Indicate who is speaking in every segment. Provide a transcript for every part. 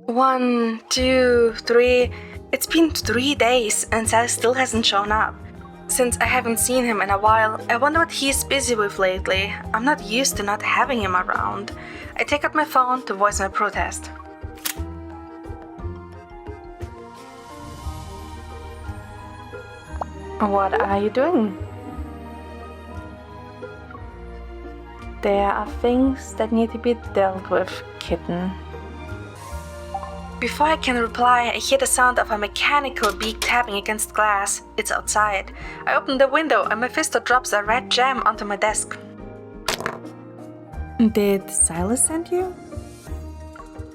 Speaker 1: 1, 2, 3. It's been 3 days and Sal still hasn't shown up. Since I haven't seen him in a while, I wonder what he's busy with lately. I'm not used to not having him around. I take out my phone to voice my protest. What are you doing? There are things that need to be dealt with, kitten. Before I can reply, I hear the sound of a mechanical beak tapping against glass. It's outside. I open the window and Mephisto drops a red gem onto my desk. Did Sylus send you?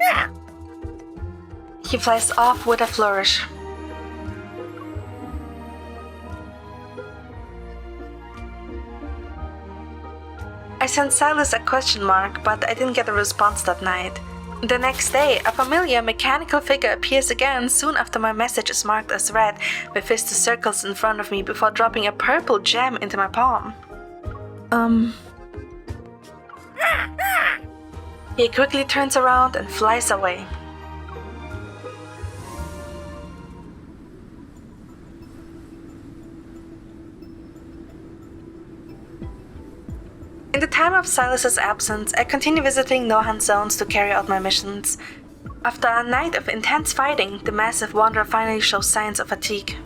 Speaker 1: Yeah. He flies off with a flourish. I sent Sylus a question mark, but I didn't get a response that night. The next day, a familiar mechanical figure appears again soon after my message is marked as read. Mephisto circles in front of me before dropping a purple gem into my palm. He quickly turns around and flies away. In the time of Sylus's absence, I continue visiting no-hunt zones to carry out my missions. After a night of intense fighting, the massive wanderer finally shows signs of fatigue.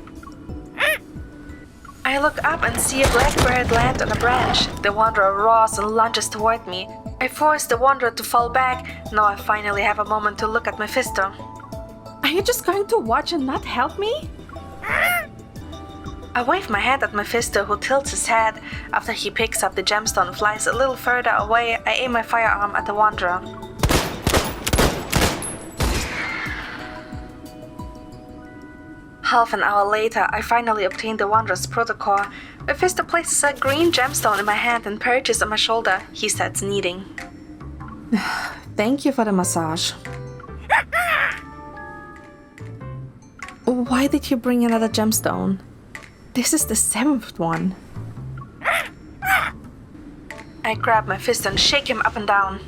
Speaker 1: I look up and see a black bird land on a branch. The wanderer roars and lunges toward me. I force the wanderer to fall back. Now I finally have a moment to look at Mephisto. Are you just going to watch and not help me? I wave my hand at Mephisto, who tilts his head. After he picks up the gemstone and flies a little further away, I aim my firearm at the wanderer. Half an hour later, I finally obtain the wanderer's protocol. Mephisto places a green gemstone in my hand and perches on my shoulder. He starts kneading. Thank you for the massage. Why did you bring another gemstone? This is the 7th one. I grab my fist and shake him up and down.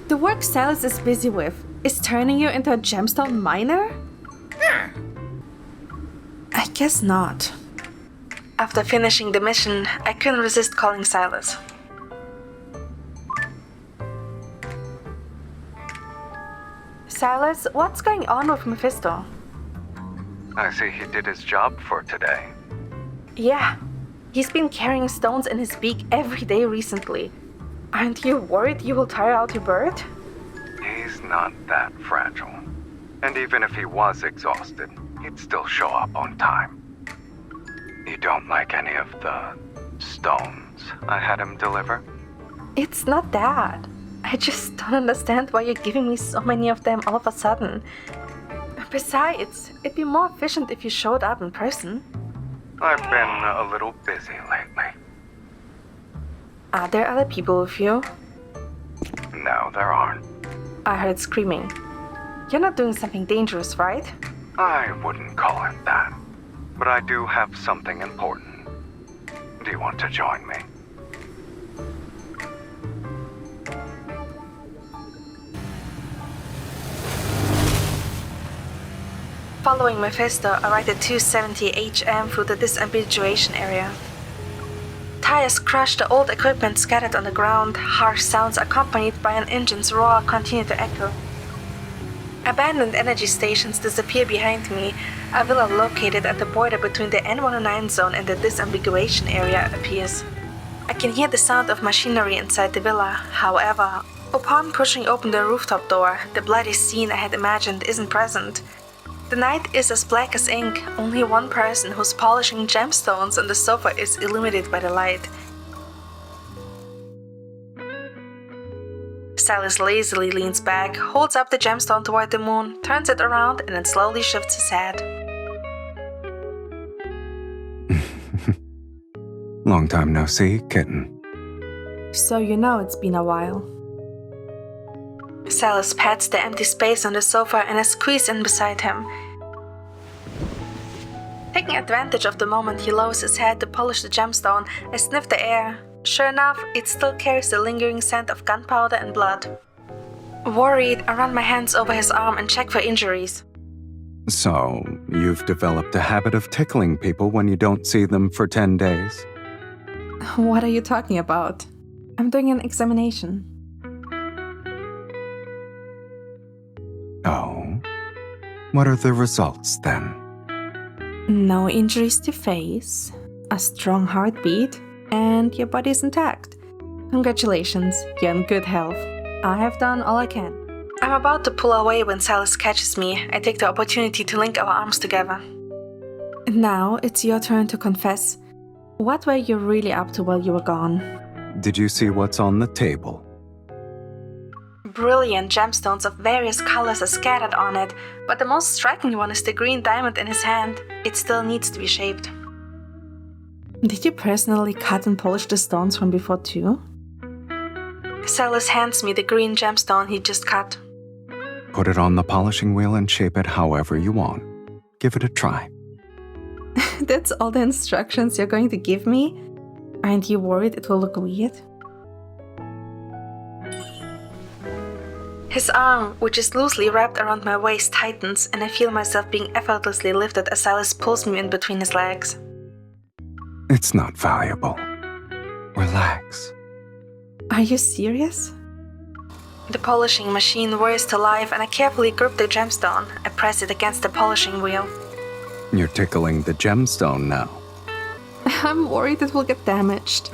Speaker 1: The work Sylus is busy with is turning you into a gemstone miner? I guess not. After finishing the mission, I couldn't resist calling Sylus. Sylus, what's going on with Mephisto?
Speaker 2: I see he did his job for today.
Speaker 1: Yeah, he's been carrying stones in his beak every day recently. Aren't you worried you will tire out your bird?
Speaker 2: He's not that fragile. And even if he was exhausted, he'd still show up on time. You don't like any of the stones I had him deliver?
Speaker 1: It's not that. I just don't understand why you're giving me so many of them all of a sudden. Besides, it'd be more efficient if you showed up in person.
Speaker 2: I've been a little busy lately.
Speaker 1: Are there other people with you?
Speaker 2: No, there aren't.
Speaker 1: I heard screaming. You're not doing something dangerous, right?
Speaker 2: I wouldn't call it that. But I do have something important. Do you want to join me?
Speaker 1: Following Mephisto, I ride the 270 HM through the disambiguation area. Tires crush the old equipment scattered on the ground. Harsh sounds accompanied by an engine's roar continue to echo. Abandoned energy stations disappear behind me. A villa located at the border between the N109 zone and the disambiguation area appears. I can hear the sound of machinery inside the villa. However, upon pushing open the rooftop door, the bloody scene I had imagined isn't present. The night is as black as ink. Only one person who's polishing gemstones on the sofa is illuminated by the light. Sylus lazily leans back, holds up the gemstone toward the moon, turns it around, and then slowly shifts his head.
Speaker 2: Long time no see, kitten.
Speaker 1: So you know it's been a while. Sylus pats the empty space on the sofa and I squeeze in beside him. Taking advantage of the moment he lowers his head to polish the gemstone, I sniff the air. Sure enough, it still carries the lingering scent of gunpowder and blood. Worried, I run my hands over his arm and check for injuries.
Speaker 2: So, you've developed a habit of tickling people when you don't see them for 10 days?
Speaker 1: What are you talking about? I'm doing an examination.
Speaker 2: Oh? What are the results then?
Speaker 1: No injuries to face, a strong heartbeat, and your body is intact. Congratulations, you're in good health. I have done all I can. I'm about to pull away when Sylus catches me. I take the opportunity to link our arms together. Now it's your turn to confess. What were you really up to while you were gone?
Speaker 2: Did you see what's on the table?
Speaker 1: Brilliant gemstones of various colors are scattered on it, but the most striking one is the green diamond in his hand. It still needs to be shaped. Did you personally cut and polish the stones from before too? Sylus hands me the green gemstone he just cut.
Speaker 2: Put it on the polishing wheel and shape it however you want. Give it a try.
Speaker 1: That's all the instructions you're going to give me? Aren't you worried it will look weird? His arm, which is loosely wrapped around my waist, tightens, and I feel myself being effortlessly lifted as Sylus pulls me in between his legs.
Speaker 2: It's not valuable. Relax.
Speaker 1: Are you serious? The polishing machine whirs to life and I carefully grip the gemstone. I press it against the polishing wheel.
Speaker 2: You're tickling the gemstone now.
Speaker 1: I'm worried it will get damaged.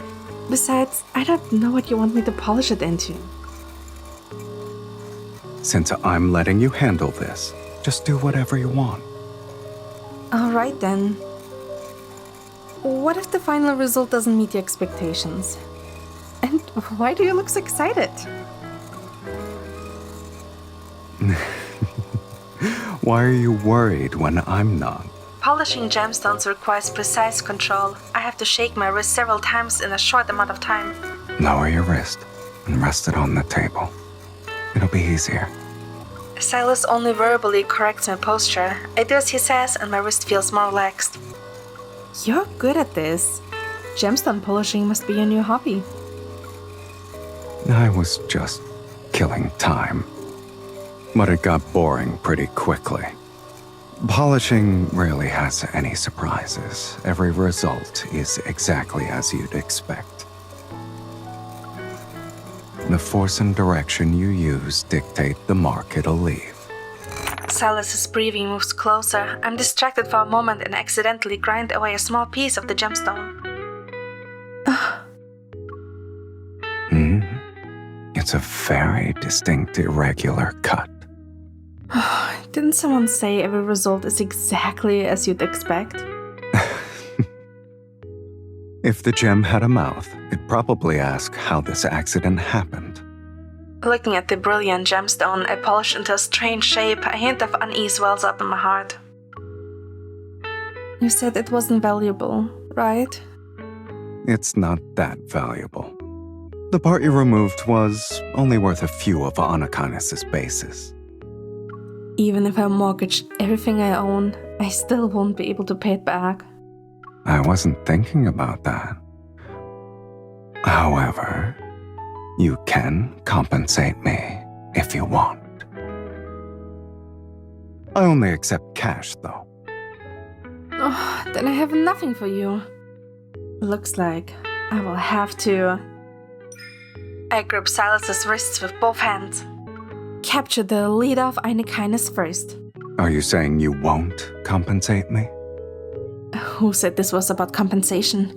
Speaker 1: Besides, I don't know what you want me to polish it into.
Speaker 2: Since I'm letting you handle this, just do whatever you want.
Speaker 1: Alright then. What if the final result doesn't meet your expectations? And why do you look so excited?
Speaker 2: Why are you worried when I'm not?
Speaker 1: Polishing gemstones requires precise control. I have to shake my wrist several times in a short amount of time.
Speaker 2: Lower your wrist and rest it on the table. It'll be easier.
Speaker 1: Sylus only verbally corrects my posture. I do as he says and my wrist feels more relaxed. You're good at this. Gemstone polishing must be your new hobby.
Speaker 2: I was just killing time. But it got boring pretty quickly. Polishing rarely has any surprises. Every result is exactly as you'd expect. The force and direction you use dictate the mark it'll leave.
Speaker 1: Sylus's breathing moves closer. I'm distracted for a moment and accidentally grind away a small piece of the gemstone.
Speaker 2: It's a very distinct irregular cut.
Speaker 1: Didn't someone say every result is exactly as you'd expect?
Speaker 2: If the gem had a mouth, it'd probably ask how this accident happened.
Speaker 1: Looking at the brilliant gemstone I polished into a strange shape, a hint of unease wells up in my heart. You said it wasn't valuable, right?
Speaker 2: It's not that valuable. The part you removed was only worth a few of Anakinis' bases.
Speaker 1: Even if I mortgaged everything I own, I still won't be able to pay it back.
Speaker 2: I wasn't thinking about that. However, you can compensate me if you want. I only accept cash, though.
Speaker 1: Oh, then I have nothing for you. Looks like I will have to... I grip Sylus's wrists with both hands. Capture the leader of eine Kindness first.
Speaker 2: Are you saying you won't compensate me?
Speaker 1: Who said this was about compensation?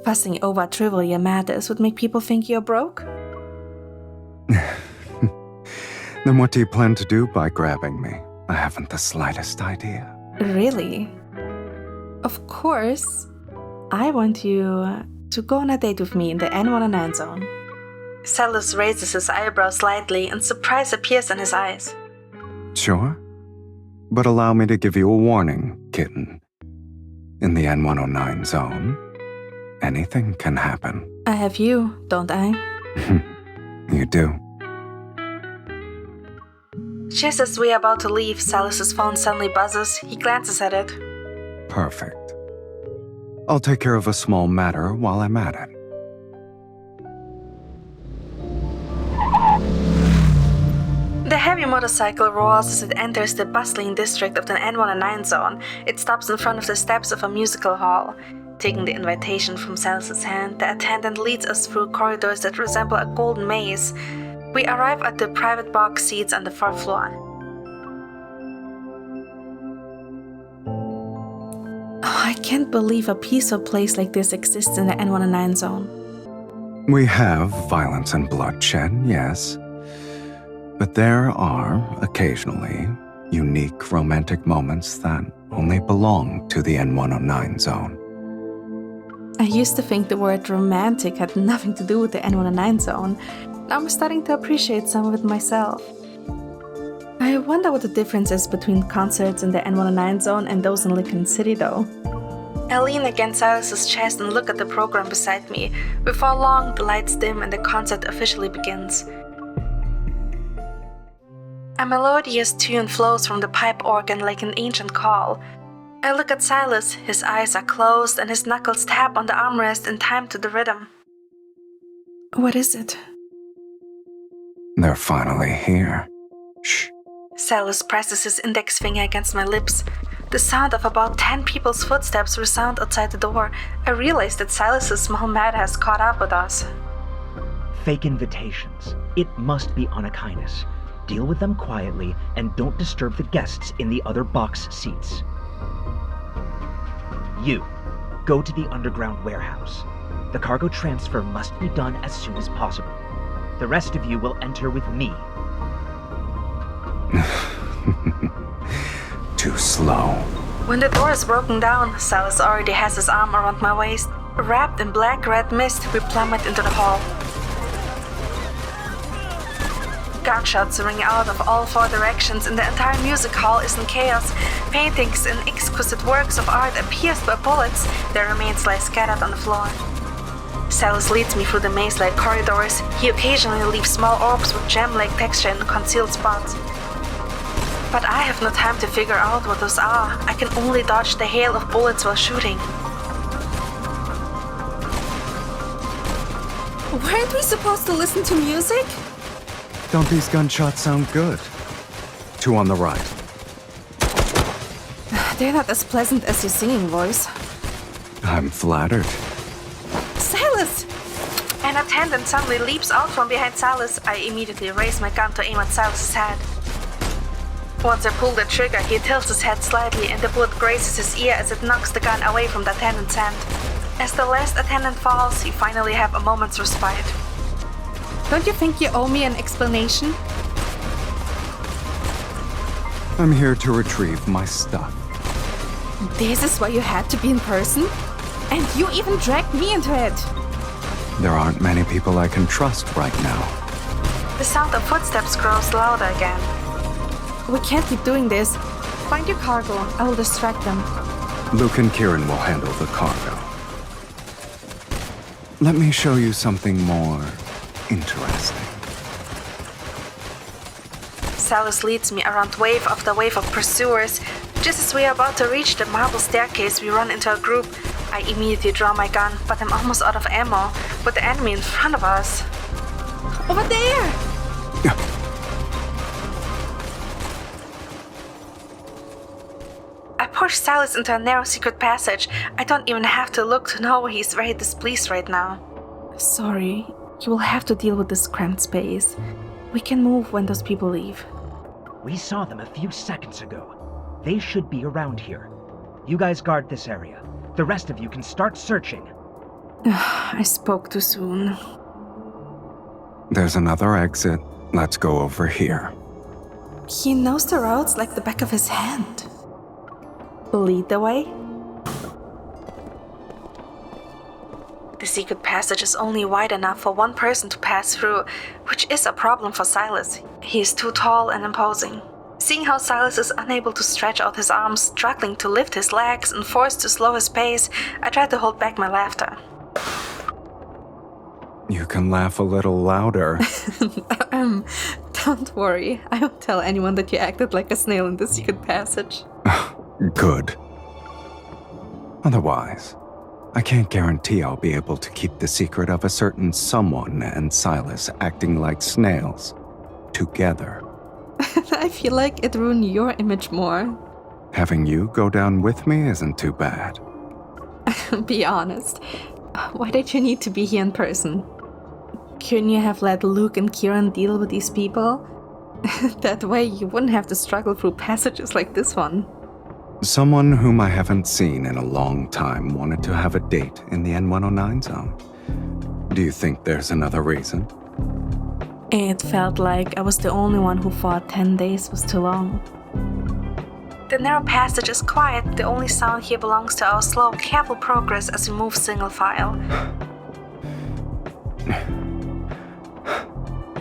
Speaker 1: Fussing over trivial matters would make people think you're broke?
Speaker 2: Then what do you plan to do by grabbing me? I haven't the slightest idea.
Speaker 1: Really? Of course. I want you to go on a date with me in the N109 zone. Sylus raises his eyebrows slightly and surprise appears in his eyes.
Speaker 2: Sure. But allow me to give you a warning, kitten. In the N109 zone, anything can happen.
Speaker 1: I have you, don't I?
Speaker 2: You do.
Speaker 1: Just as we are about to leave, Sylus's phone suddenly buzzes. He glances at it.
Speaker 2: Perfect. I'll take care of a small matter while I'm at it.
Speaker 1: heavy motorcycle roars as it enters the bustling district of the N109 zone. It stops in front of the steps of a musical hall. Taking the invitation from Sylus's hand, the attendant leads us through corridors that resemble a golden maze. We arrive at the private box seats on the 4th floor. Oh, I can't believe a peaceful place like this exists in the N109 zone.
Speaker 2: We have violence and bloodshed, yes. But there are, occasionally, unique romantic moments that only belong to the N109 zone.
Speaker 1: I used to think the word romantic had nothing to do with the N109 zone. Now I'm starting to appreciate some of it myself. I wonder what the difference is between concerts in the N109 zone and those in Lincoln City, though. I lean against Sylus's chest and look at the program beside me. Before long, the lights dim and the concert officially begins. A melodious tune flows from the pipe organ like an ancient call. I look at Sylus, his eyes are closed and his knuckles tap on the armrest in time to the rhythm. What is it?
Speaker 2: They're finally here. Shh.
Speaker 1: Sylus presses his index finger against my lips. The sound of about 10 people's footsteps resound outside the door. I realize that Sylus's small mat has caught up with us.
Speaker 3: Fake invitations. It must be on a kindness. Deal with them quietly and don't disturb the guests in the other box seats. You, go to the underground warehouse. The cargo transfer must be done as soon as possible. The rest of you will enter with me.
Speaker 2: Too slow.
Speaker 1: When the door is broken down, Sylus already has his arm around my waist. Wrapped in black-red mist, we plummet into the hall. Gunshots ring out of all 4 directions and the entire music hall is in chaos. Paintings and exquisite works of art are pierced by bullets. Their remains lie scattered on the floor. Sylus leads me through the maze-like corridors. He occasionally leaves small orbs with gem-like texture in concealed spots. But I have no time to figure out what those are. I can only dodge the hail of bullets while shooting. Weren't we supposed to listen to music?
Speaker 2: Don't these gunshots sound good? 2 on the right.
Speaker 1: They're not as pleasant as your singing voice.
Speaker 2: I'm flattered.
Speaker 1: Sylus! An attendant suddenly leaps out from behind Sylus. I immediately raise my gun to aim at Sylus's head. Once I pull the trigger, he tilts his head slightly and the bullet grazes his ear as it knocks the gun away from the attendant's hand. As the last attendant falls, you finally have a moment's respite. Don't you think you owe me an explanation?
Speaker 2: I'm here to retrieve my stuff.
Speaker 1: This is why you had to be in person? And you even dragged me into it!
Speaker 2: There aren't many people I can trust right now.
Speaker 1: The sound of footsteps grows louder again. We can't keep doing this. Find your cargo. I will distract them.
Speaker 2: Luke and Kieran will handle the cargo. Let me show you something more interesting.
Speaker 1: Sylus leads me around wave after wave of pursuers. Just as we are about to reach the marble staircase, we run into a group. I immediately draw my gun, but I'm almost out of ammo, with the enemy in front of us. Over there! I push Sylus into a narrow secret passage. I don't even have to look to know he's very displeased right now. Sorry, you will have to deal with this cramped space. We can move when those people leave.
Speaker 3: We saw them a few seconds ago. They should be around here. You guys guard this area. The rest of you can start searching.
Speaker 1: I spoke too soon.
Speaker 2: There's another exit. Let's go over here.
Speaker 1: He knows the roads like the back of his hand. Lead the way? The secret passage is only wide enough for one person to pass through, which is a problem for Sylus. He is too tall and imposing. Seeing how Sylus is unable to stretch out his arms, struggling to lift his legs, and forced to slow his pace, I try to hold back my laughter.
Speaker 2: You can laugh a little louder.
Speaker 1: Don't worry. I won't tell anyone that you acted like a snail in the secret passage.
Speaker 2: Good. Otherwise, I can't guarantee I'll be able to keep the secret of a certain someone and Sylus acting like snails together.
Speaker 1: I feel like it ruined your image more.
Speaker 2: Having you go down with me isn't too bad.
Speaker 1: Be honest. Why did you need to be here in person? Couldn't you have let Luke and Kieran deal with these people? That way you wouldn't have to struggle through passages like this one.
Speaker 2: Someone whom I haven't seen in a long time wanted to have a date in the N109 zone. Do you think there's another reason?
Speaker 1: It felt like I was the only one who thought 10 days was too long. The narrow passage is quiet. The only sound here belongs to our slow, careful progress as we move single file.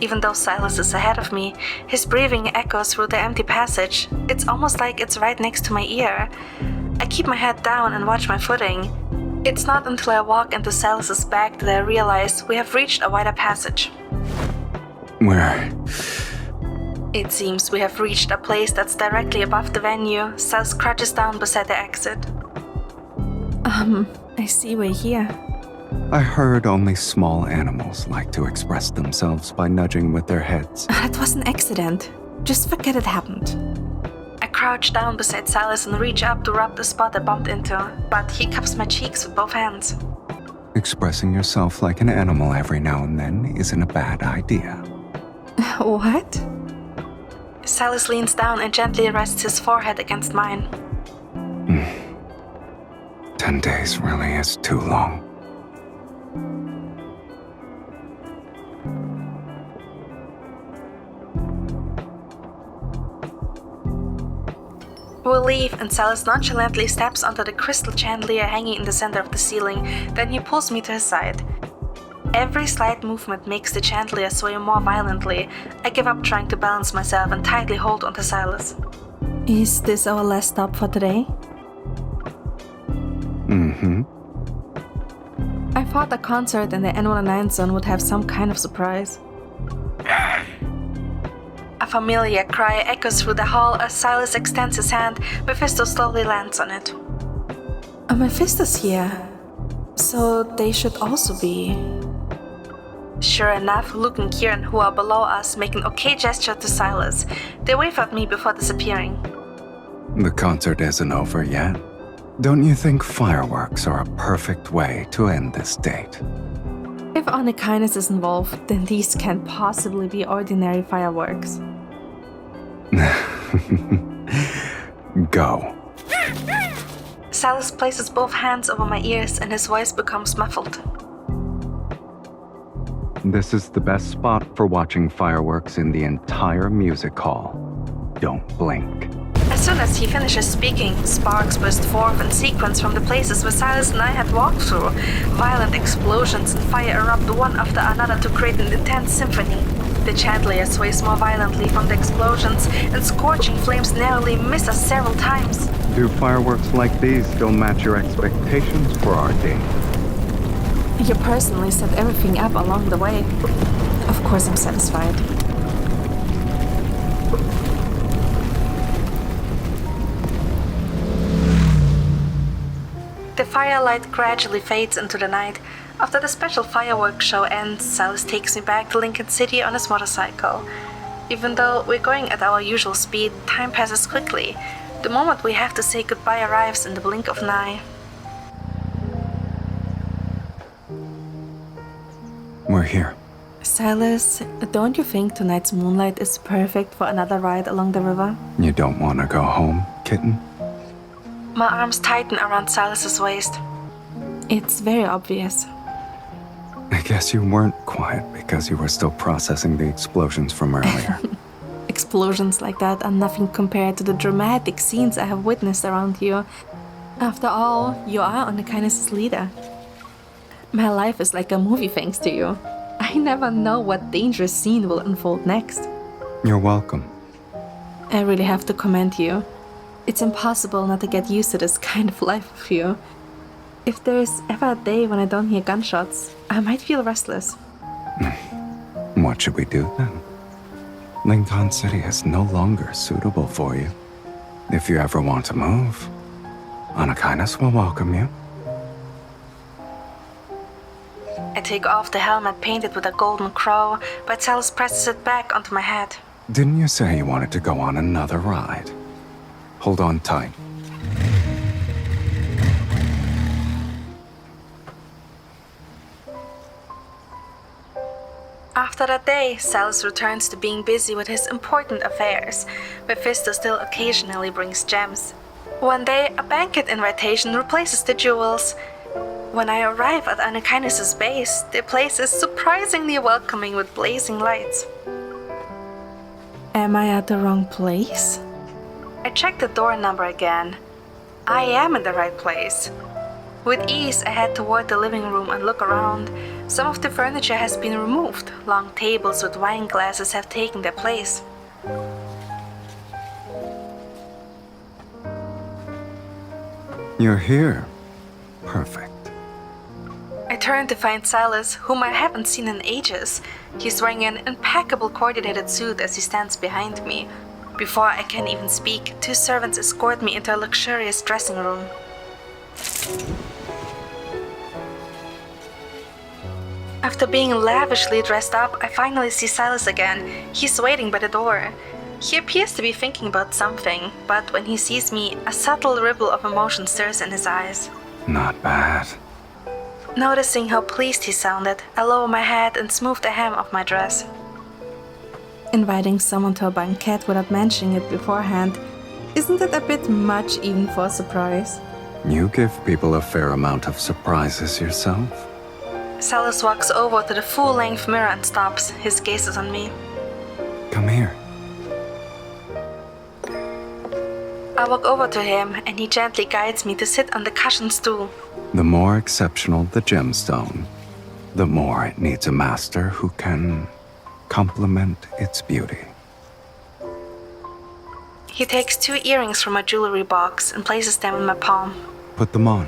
Speaker 1: Even though Sylus is ahead of me, his breathing echoes through the empty passage. It's almost like it's right next to my ear. I keep my head down and watch my footing. It's not until I walk into Sylus's back that I realize we have reached a wider passage.
Speaker 2: Where?
Speaker 1: It seems we have reached a place that's directly above the venue. Sylus crouches down beside the exit. I see we're here.
Speaker 2: I heard only small animals like to express themselves by nudging with their heads.
Speaker 1: That was an accident. Just forget it happened. I crouch down beside Sylus and reach up to rub the spot I bumped into, but he cups my cheeks with both hands.
Speaker 2: Expressing yourself like an animal every now and then isn't a bad idea.
Speaker 1: What? Sylus leans down and gently rests his forehead against mine.
Speaker 2: 10 days really is too long.
Speaker 1: We leave and Sylus nonchalantly steps onto the crystal chandelier hanging in the center of the ceiling, then he pulls me to his side. Every slight movement makes the chandelier sway more violently. I give up trying to balance myself and tightly hold onto Sylus. Is this our last stop for today?
Speaker 2: Mm-hmm.
Speaker 1: I thought a concert in the N109 zone would have some kind of surprise. A familiar cry echoes through the hall as Sylus extends his hand. Mephisto slowly lands on it. Mephisto's here. So they should also be. Sure enough, Luke and Kieran, who are below us, make an okay gesture to Sylus. They wave at me before disappearing.
Speaker 2: The concert isn't over yet. Don't you think fireworks are a perfect way to end this date?
Speaker 1: If Onykinus is involved, then these can't possibly be ordinary fireworks.
Speaker 2: Go.
Speaker 1: Sylus places both hands over my ears and his voice becomes muffled.
Speaker 2: This is the best spot for watching fireworks in the entire music hall. Don't blink.
Speaker 1: As soon as he finishes speaking, sparks burst forth in sequence from the places where Sylus and I had walked through. Violent explosions and fire erupt one after another to create an intense symphony. The chandelier sways more violently from the explosions, and scorching flames narrowly miss us several times.
Speaker 2: Do fireworks like these still match your expectations for our date?
Speaker 1: You personally set everything up along the way. Of course I'm satisfied. The firelight gradually fades into the night. After the special fireworks show ends, Sylus takes me back to Lincoln City on his motorcycle. Even though we're going at our usual speed, time passes quickly. The moment we have to say goodbye arrives in the blink of an eye.
Speaker 2: We're here.
Speaker 1: Sylus, don't you think tonight's moonlight is perfect for another ride along the river?
Speaker 2: You don't want to go home, kitten?
Speaker 1: My arms tighten around Sylus's waist. It's very obvious.
Speaker 2: I guess you weren't quiet because you were still processing the explosions from earlier.
Speaker 1: Explosions like that are nothing compared to the dramatic scenes I have witnessed around you. After all, you are Onykinus' leader. My life is like a movie thanks to you. I never know what dangerous scene will unfold next.
Speaker 2: You're welcome.
Speaker 1: I really have to commend you. It's impossible not to get used to this kind of life with you. If there's ever a day when I don't hear gunshots, I might feel restless.
Speaker 2: What should we do then? Lincoln City is no longer suitable for you. If you ever want to move, Onykinus will welcome you.
Speaker 1: I take off the helmet painted with a golden crow, but Sylus presses it back onto my head.
Speaker 2: Didn't you say you wanted to go on another ride? Hold on tight.
Speaker 1: After that day, Sylus returns to being busy with his important affairs. Mephisto still occasionally brings gems. One day, a banquet invitation replaces the jewels. When I arrive at Anakinus' base, the place is surprisingly welcoming with blazing lights. Am I at the wrong place? I check the door number again. I am in the right place. With ease, I head toward the living room and look around. Some of the furniture has been removed. Long tables with wine glasses have taken their place.
Speaker 2: You're here. Perfect.
Speaker 1: I turn to find Sylus, whom I haven't seen in ages. He's wearing an impeccable coordinated suit as he stands behind me. Before I can even speak, two servants escort me into a luxurious dressing room. After being lavishly dressed up, I finally see Sylus again. He's waiting by the door. He appears to be thinking about something, but when he sees me, a subtle ripple of emotion stirs in his eyes.
Speaker 2: Not bad.
Speaker 1: Noticing how pleased he sounded, I lower my head and smooth the hem of my dress. Inviting someone to a banquet without mentioning it beforehand, isn't it a bit much even for a surprise?
Speaker 2: You give people a fair amount of surprises yourself.
Speaker 1: Sylus walks over to the full-length mirror and stops. His gaze is on me.
Speaker 2: Come here.
Speaker 1: I walk over to him and he gently guides me to sit on the cushioned stool.
Speaker 2: The more exceptional the gemstone, the more it needs a master who can complement its beauty.
Speaker 1: He takes two earrings from a jewelry box and places them in my palm.
Speaker 2: Put them on.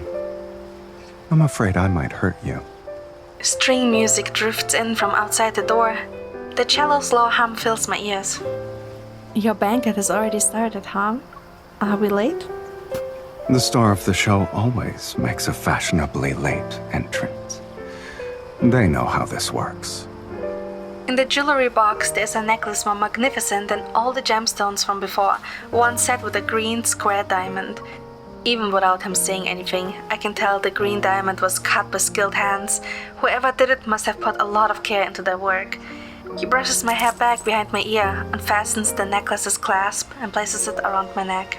Speaker 2: I'm afraid I might hurt you.
Speaker 1: String music drifts in from outside the door. The cello's low hum fills my ears. Your banquet has already started, huh? Are we late?
Speaker 2: The star of the show always makes a fashionably late entrance. They know how this works.
Speaker 1: In the jewelry box, there's a necklace more magnificent than all the gemstones from before, one set with a green square diamond. Even without him saying anything, I can tell the green diamond was cut by skilled hands. Whoever did it must have put a lot of care into their work. He brushes my hair back behind my ear, unfastens the necklace's clasp, and places it around my neck.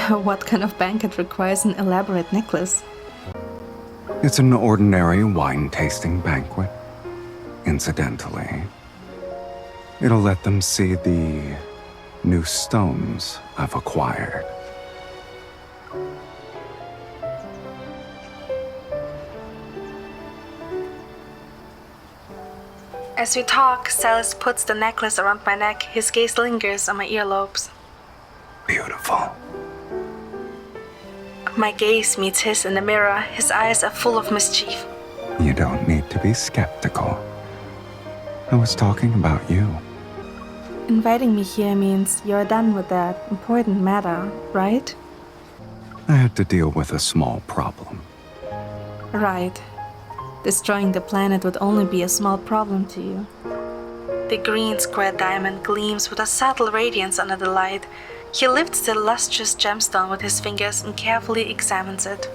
Speaker 1: What kind of banquet requires an elaborate necklace?
Speaker 2: It's an ordinary wine-tasting banquet. Incidentally, it'll let them see the new stones I've acquired.
Speaker 1: As we talk, Sylus puts the necklace around my neck. His gaze lingers on my earlobes.
Speaker 2: Beautiful.
Speaker 1: My gaze meets his in the mirror. His eyes are full of mischief.
Speaker 2: You don't need to be skeptical. I was talking about you.
Speaker 1: Inviting me here means you're done with that important matter, right?
Speaker 2: I had to deal with a small problem.
Speaker 1: Right. Destroying the planet would only be a small problem to you. The green square diamond gleams with a subtle radiance under the light. He lifts the lustrous gemstone with his fingers and carefully examines it.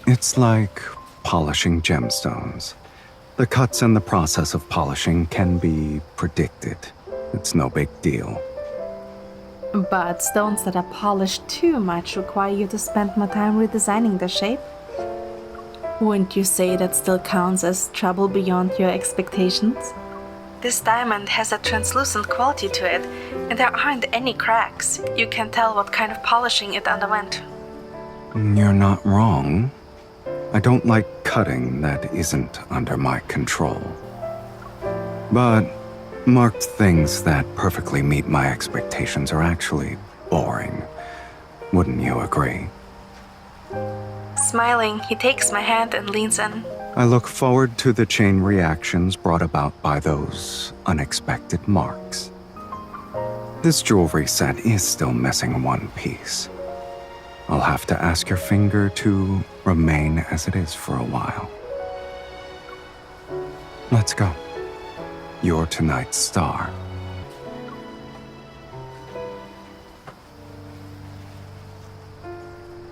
Speaker 2: It's like polishing gemstones. The cuts and the process of polishing can be predicted. It's no big deal.
Speaker 1: But stones that are polished too much require you to spend more time redesigning their shape. Wouldn't you say that still counts as trouble beyond your expectations? This diamond has a translucent quality to it, and there aren't any cracks. You can tell what kind of polishing it underwent.
Speaker 2: You're not wrong. I don't like cutting that isn't under my control. But marked things that perfectly meet my expectations are actually boring. Wouldn't you agree?
Speaker 1: Smiling, he takes my hand and leans in.
Speaker 2: I look forward to the chain reactions brought about by those unexpected marks. This jewelry set is still missing one piece. I'll have to ask your finger to remain as it is for a while. Let's go. You're tonight's star.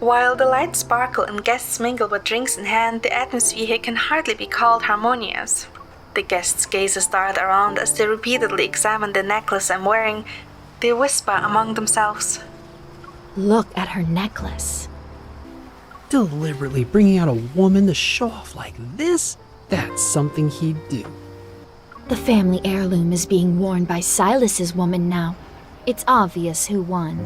Speaker 1: While the lights sparkle and guests mingle with drinks in hand, the atmosphere here can hardly be called harmonious. The guests' gazes dart around as they repeatedly examine the necklace I'm wearing. They whisper among themselves.
Speaker 4: Look at her necklace.
Speaker 5: Deliberately bringing out a woman to show off like this? That's something he'd do.
Speaker 4: The family heirloom is being worn by Sylus's woman now. It's obvious who won.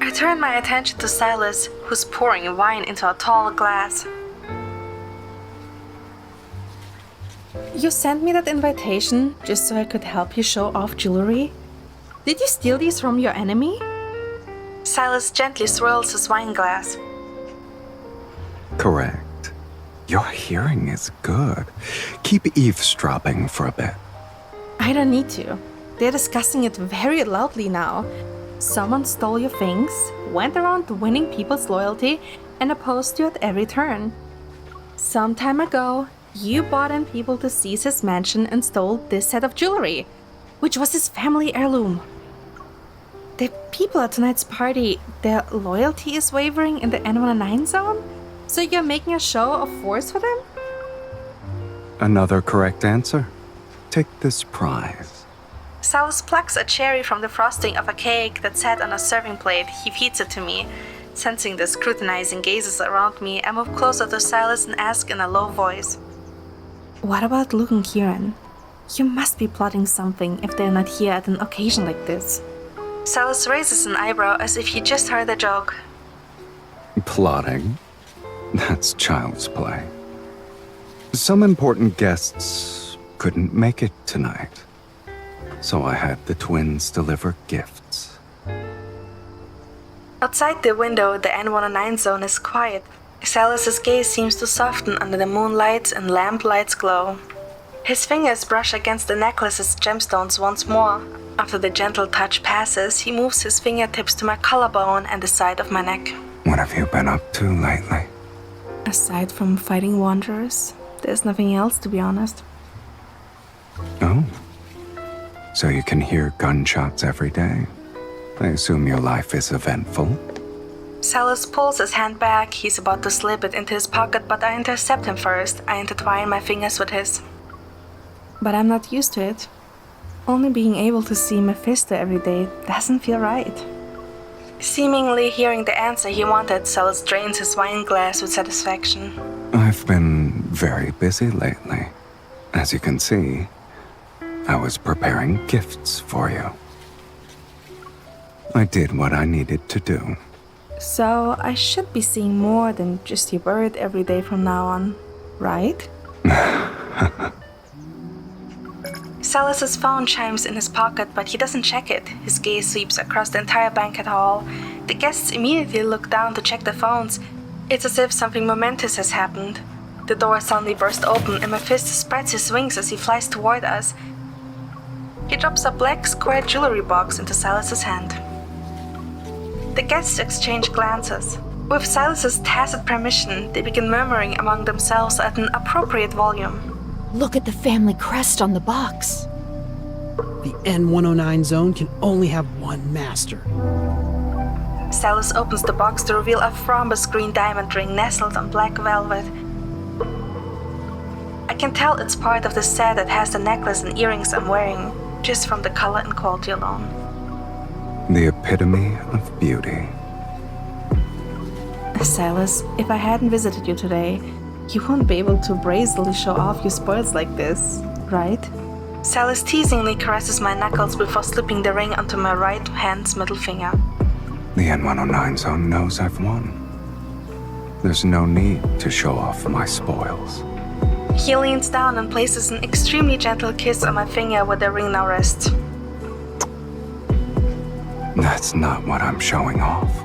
Speaker 1: I turn my attention to Sylus, who's pouring wine into a tall glass. You sent me that invitation just so I could help you show off jewelry? Did you steal these from your enemy? Sylus gently swirls his wine glass.
Speaker 2: Correct. Your hearing is good. Keep eavesdropping for a bit.
Speaker 1: I don't need to. They're discussing it very loudly now. Someone stole your things, went around winning people's loyalty, and opposed you at every turn. Some time ago, you brought in people to seize his mansion and stole this set of jewelry, which was his family heirloom. The people at tonight's party, their loyalty is wavering in the N109 zone? So you're making a show of force for them?
Speaker 2: Another correct answer. Take this prize.
Speaker 1: Sylus plucks a cherry from the frosting of a cake that sat on a serving plate. He feeds it to me. Sensing the scrutinizing gazes around me, I move closer to Sylus and ask in a low voice. What about Luke and Kieran? You must be plotting something if they're not here at an occasion like this. Sylus raises an eyebrow as if he just heard a joke.
Speaker 2: Plotting? That's child's play. Some important guests couldn't make it tonight, so I had the twins deliver gifts.
Speaker 1: Outside the window, the N109 zone is quiet. Sylus's gaze seems to soften under the moonlight and lamplight's glow. His fingers brush against the necklace's gemstones once more. After the gentle touch passes, he moves his fingertips to my collarbone and the side of my neck.
Speaker 2: What have you been up to lately?
Speaker 1: Aside from fighting wanderers, there's nothing else, to be honest.
Speaker 2: Oh. So you can hear gunshots every day? I assume your life is eventful?
Speaker 1: Sylus pulls his hand back. He's about to slip it into his pocket, but I intercept him first. I intertwine my fingers with his. But I'm not used to it. Only being able to see Mephisto every day doesn't feel right. Seemingly hearing the answer he wanted, Sylus drains his wine glass with satisfaction.
Speaker 2: I've been very busy lately. As you can see, I was preparing gifts for you. I did what I needed to do.
Speaker 1: So I should be seeing more than just your bird every day from now on, right? Sylus's phone chimes in his pocket, but he doesn't check it. His gaze sweeps across the entire banquet hall. The guests immediately look down to check their phones. It's as if something momentous has happened. The door suddenly bursts open and Mephisto spreads his wings as he flies toward us. He drops a black square jewelry box into Sylus's hand. The guests exchange glances. With Sylus's tacit permission, they begin murmuring among themselves at an appropriate volume.
Speaker 4: Look at the family crest on the box.
Speaker 5: The N109 zone can only have one master.
Speaker 1: Sylus opens the box to reveal a thrombus green diamond ring nestled on black velvet. I can tell it's part of the set that has the necklace and earrings I'm wearing, just from the color and quality alone.
Speaker 2: The epitome of beauty.
Speaker 1: Sylus, if I hadn't visited you today, you wouldn't be able to brazenly show off your spoils like this, right? Sylus teasingly caresses my knuckles before slipping the ring onto my right hand's middle finger.
Speaker 2: The N109 zone knows I've won. There's no need to show off my spoils.
Speaker 1: He leans down and places an extremely gentle kiss on my finger where the ring now rests.
Speaker 2: That's not what I'm showing off.